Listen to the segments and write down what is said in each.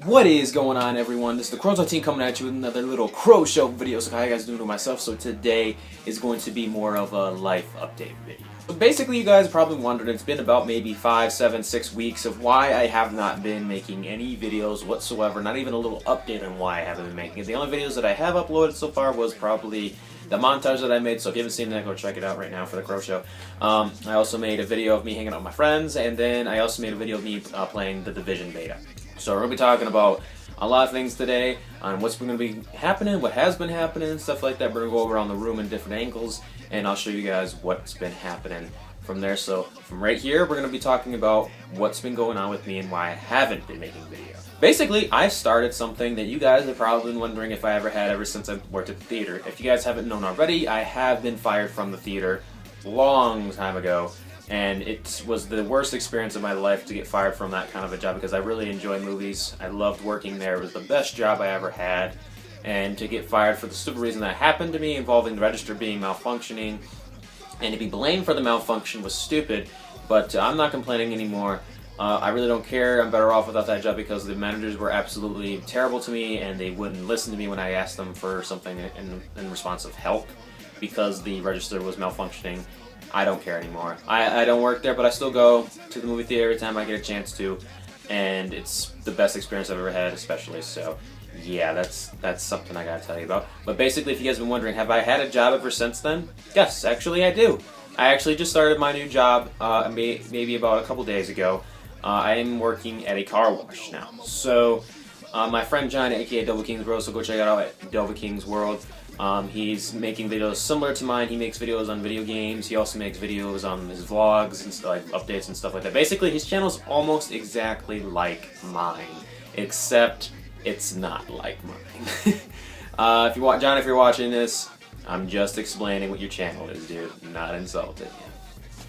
What is going on, everyone? This is the CrowShow team coming at you with another little CrowShow video. So how you guys doing to myself? So today is going to be more of a life update video. So basically, you guys probably wondered, it's been about maybe 5, 7, 6 weeks of why I have not been making any videos whatsoever. Not even a little update on why I haven't been making it. The only videos that I have uploaded so far was probably the montage that I made, so if you haven't seen that, go check it out right now for the CrowShow. I also made a video of me hanging out with my friends, and then I also made a video of me playing the Division beta. So we're going to be talking about a lot of things today, on what's going to be happening, what has been happening, stuff like that. We're going to go over around the room in different angles, and I'll show you guys what's been happening from there. So from right here, we're going to be talking about what's been going on with me and why I haven't been making videos. Basically, I started something that you guys have probably been wondering if I ever since I worked at the theater. If you guys haven't known already, I have been fired from the theater a long time ago. And it was the worst experience of my life to get fired from that kind of a job because I really enjoy movies. I loved working there. It was the best job I ever had. And to get fired for the stupid reason that happened to me involving the register being malfunctioning and to be blamed for the malfunction was stupid. But I'm not complaining anymore. I really don't care. I'm better off without that job because the managers were absolutely terrible to me and they wouldn't listen to me when I asked them for something in response of help because the register was malfunctioning. I don't care anymore. I don't work there, but I still go to the movie theater every time I get a chance to, and it's the best experience I've ever had, especially. So, yeah, that's something I gotta tell you about. But basically, if you guys have been wondering, have I had a job ever since then? Yes, actually I do. I actually just started my new job maybe about a couple days ago. I am working at a car wash now. So, my friend John, aka Double King's World, so go check it out at Double King's World. He's making videos similar to mine. He makes videos on video games. He also makes videos on his vlogs and like updates and stuff like that. Basically, his channel's almost exactly like mine, except it's not like mine. John, if you're watching this, I'm just explaining what your channel is, dude. Not insulted.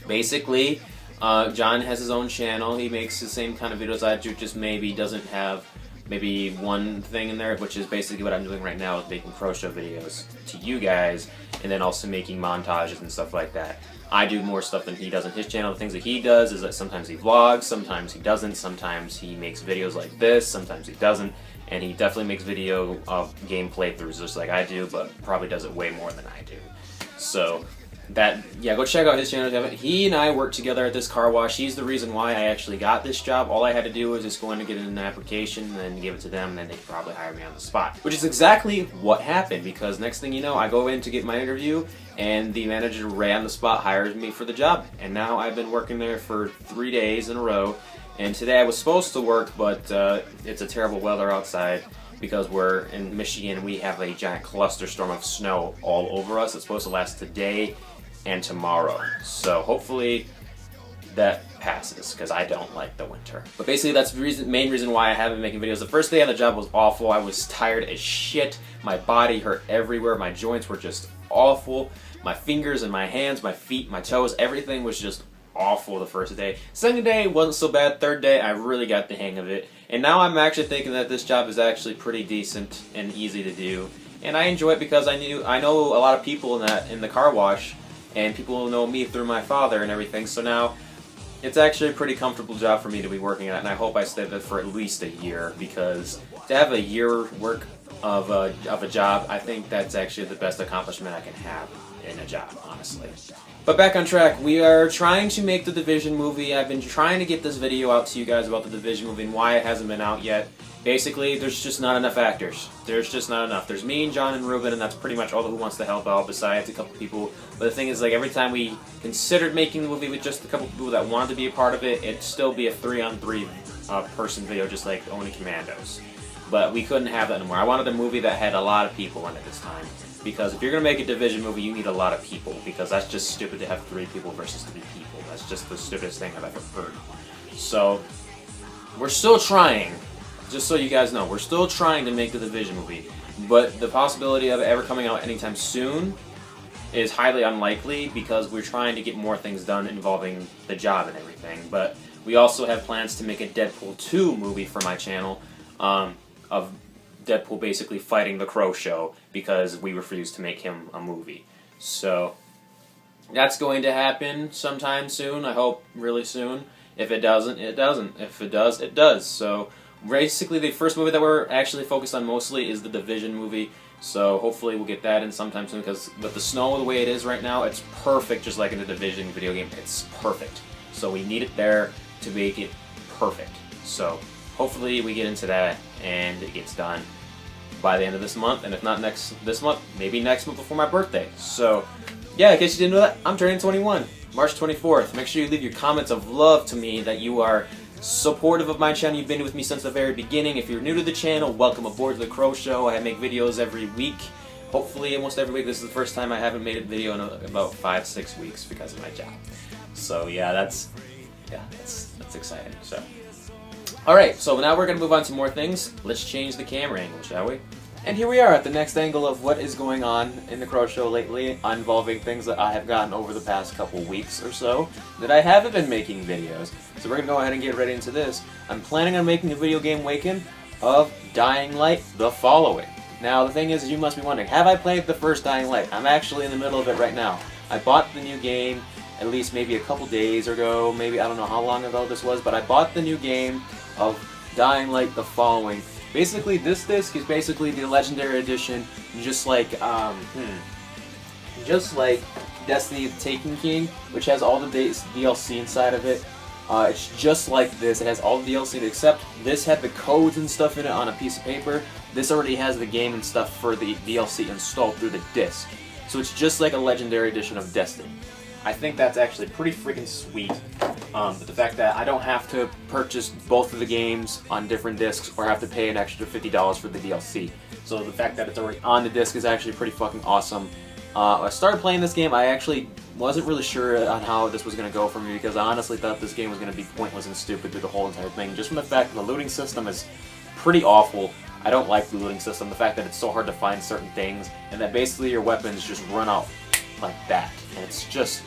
Basically, John has his own channel. He makes the same kind of videos I do, just maybe doesn't have maybe one thing in there, which is basically what I'm doing right now, is making CrowShow videos to you guys, and then also making montages and stuff like that. I do more stuff than he does on his channel. The things that he does is that sometimes he vlogs, sometimes he doesn't, sometimes he makes videos like this, sometimes he doesn't, and he definitely makes video of game playthroughs just like I do, but probably does it way more than I do. So, go check out his channel. He and I work together at this car wash. He's the reason why I actually got this job. All I had to do was just go in and get an application and then give it to them, and then they could probably hire me on the spot. Which is exactly what happened, because next thing you know, I go in to get my interview, and the manager right on the spot hires me for the job. And now I've been working there for 3 days in a row, and today I was supposed to work, but it's a terrible weather outside. Because we're in Michigan and we have a giant cluster storm of snow all over us. It's supposed to last today and tomorrow. So hopefully that passes, because I don't like the winter. But basically that's the main reason why I haven't been making videos. The first day on the job was awful. I was tired as shit. My body hurt everywhere. My joints were just awful. My fingers and my hands, my feet, my toes, everything was just awful the first day. Second day wasn't so bad. Third day I really got the hang of it. And now I'm actually thinking that this job is actually pretty decent and easy to do. And I enjoy it because I know a lot of people in the car wash, and people know me through my father and everything. So now it's actually a pretty comfortable job for me to be working at, and I hope I stay there for at least a year, because to have a year work of a job, I think that's actually the best accomplishment I can have in a job, honestly. But back on track, we are trying to make the Division movie. I've been trying to get this video out to you guys about the Division movie and why it hasn't been out yet. Basically, there's just not enough actors. There's just not enough. There's me and John and Ruben, and that's pretty much all who wants to help out, besides a couple people. But the thing is, like, every time we considered making the movie with just a couple people that wanted to be a part of it, it'd still be a 3-on-3 person video, just like Only Commandos. But we couldn't have that anymore. I wanted a movie that had a lot of people in it this time. Because if you're going to make a Division movie, you need a lot of people. Because that's just stupid to have 3 people versus 3 people. That's just the stupidest thing I've ever heard. So, we're still trying. Just so you guys know, we're still trying to make the Division movie. But the possibility of it ever coming out anytime soon is highly unlikely, because we're trying to get more things done involving the job and everything. But we also have plans to make a Deadpool 2 movie for my channel, of Deadpool basically fighting the CrowShow because we refused to make him a movie. So that's going to happen sometime soon. I hope really soon. If it doesn't, it doesn't. If it does, it does. So Basically, the first movie that we're actually focused on mostly is the Division movie, so hopefully we'll get that in sometime soon, because with the snow the way it is right now, it's perfect just like in the Division video game. It's perfect. So we need it there to make it perfect. So hopefully we get into that and it gets done by the end of this month, and if not this month, maybe next month before my birthday. So yeah, in case you didn't know that, I'm turning 21, March 24th. Make sure you leave your comments of love to me, that you are supportive of my channel. You've been with me since the very beginning. If you're new to the channel, welcome aboard to the Crow Show. I make videos every week, hopefully almost every week. This is the first time I haven't made a video in about 5-6 weeks because of my job. So yeah, that's exciting. So alright, so now we're going to move on to more things. Let's change the camera angle, shall we? And here we are at the next angle of what is going on in the Crow Show lately, involving things that I have gotten over the past couple weeks or so that I haven't been making videos. So we're going to go ahead and get right into this. I'm planning on making a video game Waken of Dying Light the following. Now the thing is, you must be wondering, have I played the first Dying Light? I'm actually in the middle of it right now. I bought the new game at least maybe a couple days ago, maybe I don't know how long ago this was, but I bought the new game of Dying Light the following. Basically, this disc is basically the Legendary Edition, just like Destiny the Taken King, which has all the DLC inside of it. It's just like this. It has all the DLC, except this had the codes and stuff in it on a piece of paper. This already has the game and stuff for the DLC installed through the disc. So it's just like a Legendary Edition of Destiny. I think that's actually pretty freaking sweet. But the fact that I don't have to purchase both of the games on different discs or have to pay an extra $50 for the DLC. So the fact that it's already on the disc is actually pretty fucking awesome. I started playing this game. I actually wasn't really sure on how this was going to go for me, because I honestly thought this game was going to be pointless and stupid through the whole entire thing. Just from the fact that the looting system is pretty awful. I don't like the looting system. The fact that it's so hard to find certain things, and that basically your weapons just run out like that. And it's just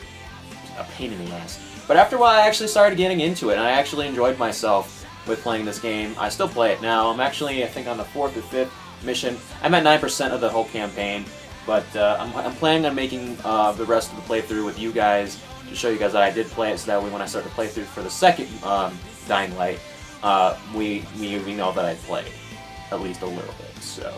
a pain in the ass. But after a while, I actually started getting into it, and I actually enjoyed myself with playing this game. I still play it now. I'm actually, I think, on the 4th or 5th mission. I'm at 9% of the whole campaign, but I'm planning on making the rest of the playthrough with you guys to show you guys that I did play it, so that way when I start the playthrough for the second Dying Light, we know that I played at least a little bit. So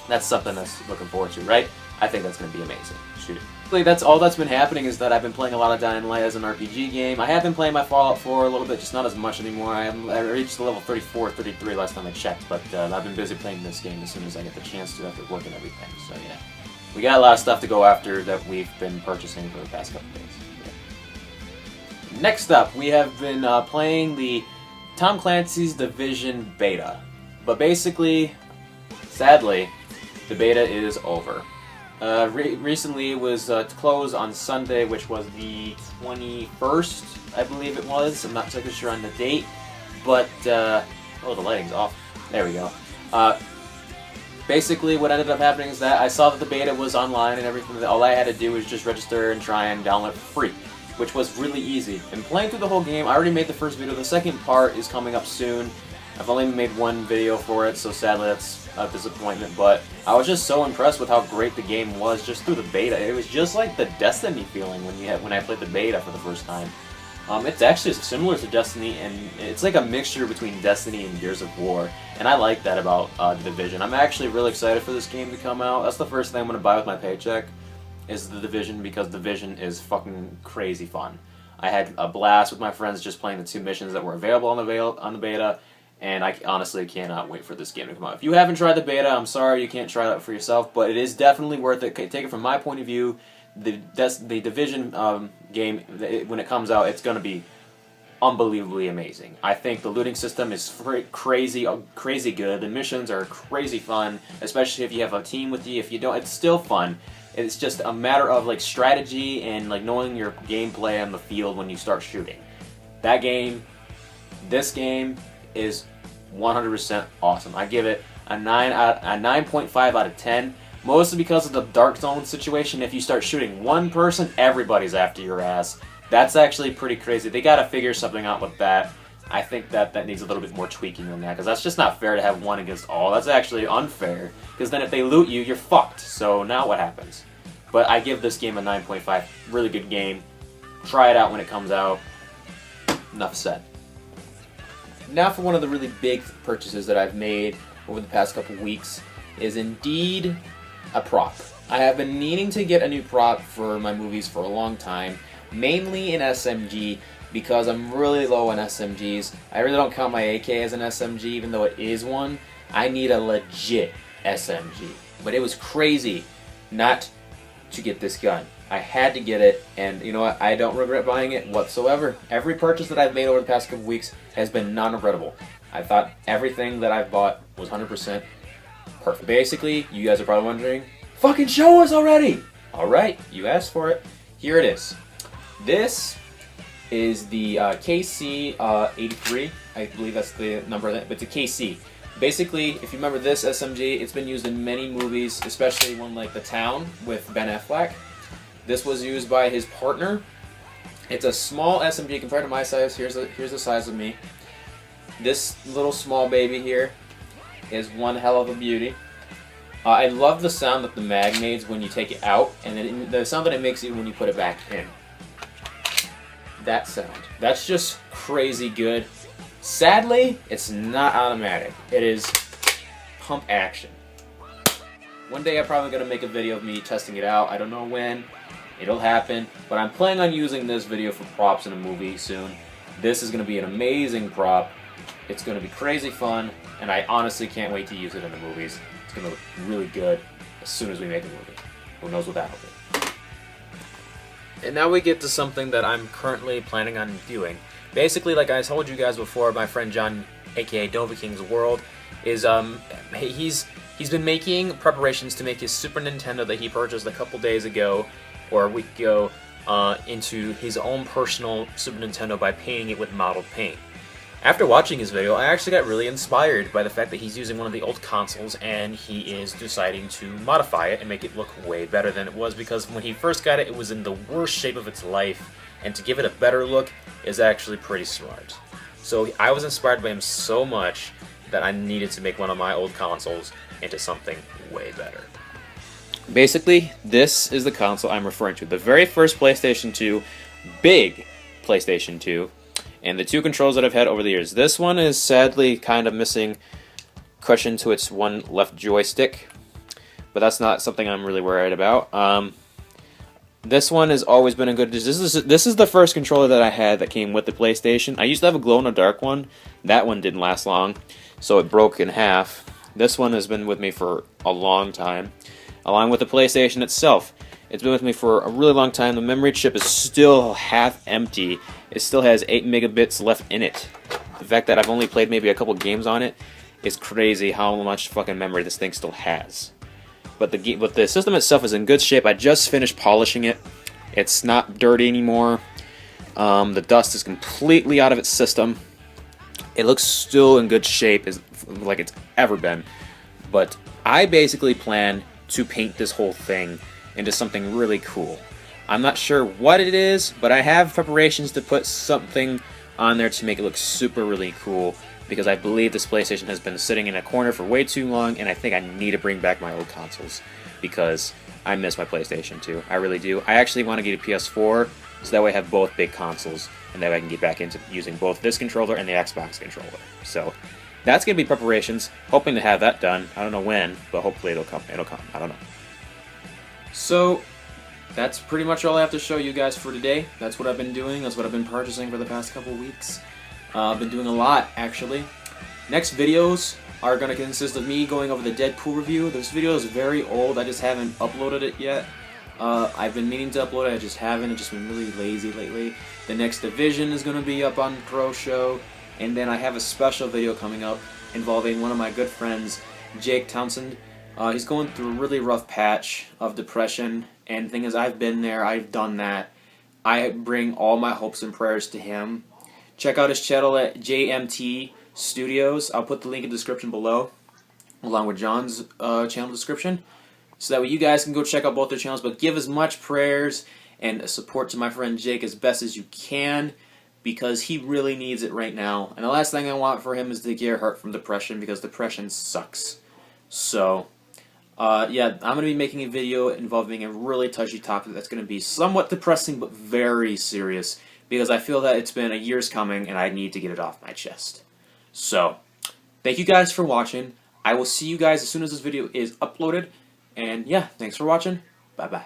that's something that's looking forward to, right? I think that's going to be amazing. Shoot. That's all that's been happening, is that I've been playing a lot of Dying Light as an RPG game. I have been playing my Fallout 4 a little bit, just not as much anymore. I reached level 34, 33 last time I checked, but I've been busy playing this game as soon as I get the chance to after work and everything. So yeah, we got a lot of stuff to go after that we've been purchasing for the past couple days. Yeah. Next up, we have been playing the Tom Clancy's Division beta. But basically, sadly, the beta is over. Recently it was closed on Sunday, which was the 21st, I believe it was. I'm not totally sure on the date, but oh, the lighting's off. There we go. Basically, what ended up happening is that I saw that the beta was online and everything. All I had to do was just register and try and download it for free, which was really easy. And playing through the whole game, I already made the first video. The second part is coming up soon. I've only made one video for it, so sadly that's a disappointment, but I was just so impressed with how great the game was just through the beta. It was just like the Destiny feeling when I played the beta for the first time. It's actually similar to Destiny, and it's like a mixture between Destiny and Gears of War, and I like that about The Division. I'm actually really excited for this game to come out. That's the first thing I'm going to buy with my paycheck, is The Division, because Division is fucking crazy fun. I had a blast with my friends just playing the 2 missions that were available on the beta, and I honestly cannot wait for this game to come out. If you haven't tried the beta, I'm sorry you can't try it out for yourself, but it is definitely worth it. Take it from my point of view. The Division game, when it comes out, it's going to be unbelievably amazing. I think the looting system is crazy good. The missions are crazy fun, especially if you have a team with you. If you don't, it's still fun. It's just a matter of like strategy and like knowing your gameplay on the field when you start shooting. This game is 100% awesome. I give it a 9.5 out of 10. Mostly because of the Dark Zone situation. If you start shooting one person, everybody's after your ass. That's actually pretty crazy. They gotta figure something out with that. I think that needs a little bit more tweaking than that, because that's just not fair to have one against all. That's actually unfair, because then if they loot you, you're fucked. So now what happens? But I give this game a 9.5. Really good game. Try it out when it comes out. Enough said. Now for one of the really big purchases that I've made over the past couple weeks is indeed a prop. I have been needing to get a new prop for my movies for a long time, mainly in SMG, because I'm really low on SMGs. I really don't count my AK as an SMG, even though it is one. I need a legit SMG. But it was crazy not to get this gun. I had to get it, and you know what? I don't regret buying it whatsoever. Every purchase that I've made over the past couple weeks has been non-regrettable. I thought everything that I've bought was 100% perfect. Basically, you guys are probably wondering, fucking show us already! Alright, you asked for it. Here it is. This is the KC-83. I believe that's the number, but it's a KC. Basically, if you remember this SMG, it's been used in many movies, especially one like The Town with Ben Affleck. This was used by his partner. It's a small SMG compared to my size. Here's the size of me. This little small baby here is one hell of a beauty. I love the sound that the mag makes when you take it out, and then the sound that it makes when you put it back in. That sound. That's just crazy good. Sadly, it's not automatic. It is pump action. One day I'm probably going to make a video of me testing it out. I don't know when. It'll happen. But I'm planning on using this video for props in a movie soon. This is going to be an amazing prop. It's going to be crazy fun. And I honestly can't wait to use it in the movies. It's going to look really good as soon as we make a movie. Who knows what that'll be. And now we get to something that I'm currently planning on doing. Basically, like I told you guys before, my friend John, aka Nova King's World, is he's been making preparations to make his Super Nintendo that he purchased a couple days ago, or a week ago, into his own personal Super Nintendo by painting it with modeled paint. After watching his video, I actually got really inspired by the fact that he's using one of the old consoles and he is deciding to modify it and make it look way better than it was, because when he first got it, it was in the worst shape of its life, and to give it a better look is actually pretty smart. So I was inspired by him so much that I needed to make one of my old consoles into something way better. Basically, this is the console I'm referring to. The very first PlayStation 2, big PlayStation 2, and the two controls that I've had over the years. This one is sadly kind of missing cushion to its one left joystick, but that's not something I'm really worried about. This one has always been a good... This is the first controller that I had that came with the PlayStation. I used to have a glow-in-the-dark one. That one didn't last long, so it broke in half. This one has been with me for a long time, along with the PlayStation itself. It's been with me for a really long time. The memory chip is still half empty. It still has 8 megabits left in it. The fact that I've only played maybe a couple games on it is crazy how much fucking memory this thing still has. But the system itself is in good shape. I just finished polishing it. It's not dirty anymore. The dust is completely out of its system. It looks still in good shape, like it's ever been. But I basically plan to paint this whole thing into something really cool. I'm not sure what it is, but I have preparations to put something on there to make it look super really cool, because I believe this PlayStation has been sitting in a corner for way too long, and I think I need to bring back my old consoles, because I miss my PlayStation 2. I really do. I actually want to get a PS4, so that way I have both big consoles, and that way I can get back into using both this controller and the Xbox controller. So that's going to be preparations. Hoping to have that done. I don't know when, but hopefully it'll come. It'll come. I don't know. So that's pretty much all I have to show you guys for today. That's what I've been doing. That's what I've been purchasing for the past couple weeks. I've been doing a lot, actually. Next videos are going to consist of me going over the Deadpool review. This video is very old. I just haven't uploaded it yet. I've been meaning to upload it. I just haven't. I've just been really lazy lately. The next Division is going to be up on CrowShow. And then I have a special video coming up involving one of my good friends, Jake Townsend. He's going through a really rough patch of depression, and the thing is, I've been there, I've done that. I bring all my hopes and prayers to him. Check out his channel at JMT Studios. I'll put the link in the description below, along with John's channel description, so that way you guys can go check out both their channels, but give as much prayers and support to my friend Jake as best as you can, because he really needs it right now. And the last thing I want for him is to get hurt from depression, because depression sucks. So yeah, I'm going to be making a video involving a really touchy topic that's going to be somewhat depressing but very serious, because I feel that it's been a year's coming and I need to get it off my chest. So, thank you guys for watching. I will see you guys as soon as this video is uploaded. And yeah, thanks for watching. Bye-bye.